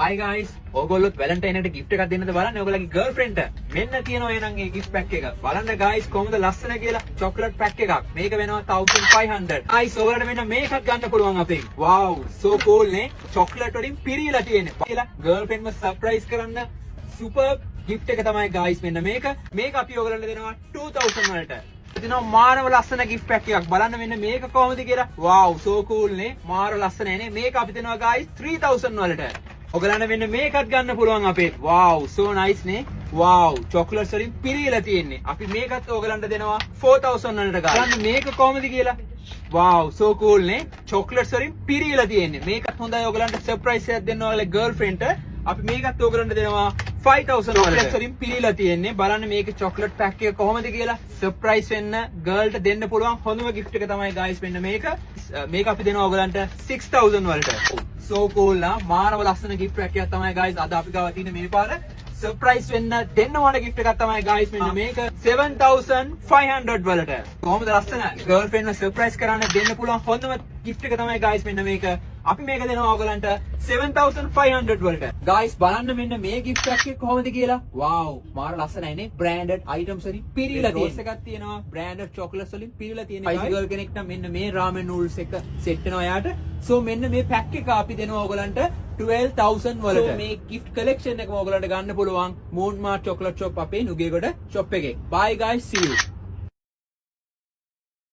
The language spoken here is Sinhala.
Hi guys, ඕගොල්ලොත් වැලන්ටයින් එකට gift එකක් දෙන්නද බලන්න ඔයගොල්ලන්ගේ girlfriend ට. මෙන්න තියෙනවා එහෙනම් මේ gift pack එක. බලන්න guys කොහොමද ලස්සන කියලා chocolate pack එකක්. මේක වෙනවා 1500. guys ඔයගොල්ලන්ට මෙන්න මේකක් ගන්න පුළුවන් අපෙන්. wow, so cool නේ. chocolate වලින් පිරීලා තියෙන්නේ. කියලා girlfriend ව surprise කරන්න super gift එක තමයි guys මෙන්න මේක. මේක අපි ඔයගොල්ලන්ට දෙනවා 2000 වලට. දෙනවා මානව ලස්සන gift pack එකක්. බලන්න මෙන්න මේක කොහොමද කියලා. wow, so cool නේ. මාර ලස්සනයි නේ. මේක අපි දෙනවා guys 3000 වලට. ඔයගලන්ට මෙන්න මේකත් ගන්න පුළුවන් අපේ. wow, so nice නේ. wow, chocolates වලින් පිරීලා තියෙන්නේ. අපි මේකත් ඔයගලන්ට දෙනවා 4000 වලට ගන්න. බලන්න මේක කොහොමද කියලා. wow, so cool නේ. chocolates වලින් පිරීලා තියෙන්නේ. මේකත් හොඳයි ඔයගලන්ට surprise එකක් දෙන්න ඔයාලගේ girlfriend ට. අපි මේකත් ඔයගලන්ට දෙනවා 5000 වලට. වලින් පිරීලා තියෙන්නේ. බලන්න මේකේ chocolate pack එක කොහොමද කියලා. surprise වෙන්න girl ට දෙන්න පුළුවන් හොඳම gift එක තමයි guys මෙන්න මේක. මේක අපි දෙනවා ඔයගලන්ට 6000 වලට. so cool නා මානව ලස්සන gift pack එකක් තමයි guys අද අපි ගාව තියෙන මේ පාර. surprise වෙන්න දෙන්න ඕන gift එකක් තමයි guys මෙන්න මේක 7500 වලට. කොහොමද ලස්සන girlfriend ව surprise කරන්න දෙන්න පුළුවන් හොඳම gift එක තමයි guys මෙන්න මේක. අපි මේක දෙනවා ඔයගලන්ට 7500 වලට. guys බලන්න මෙන්න මේ gift pack එක කොහොමද කියලා. wow, මාර ලස්සනයි නේ. branded items වලින් පිරීලා තියෙන. රෝස් එකක් තියෙනවා. branded chocolates වලින් පිරීලා තියෙන. spicy girl කෙනෙක් නම් මෙන්න මේ ramen noodles එක set වෙනවා යාට. so මෙන්න මේ pack එක අපි දෙනවා ඔයගලන්ට 12000 වලට. so මේ gift collection එකම ඔයගලන්ට ගන්න පුළුවන් Moon Mart chocolate shop අපේ නුගේගොඩ shop එකේ. bye guys, see you.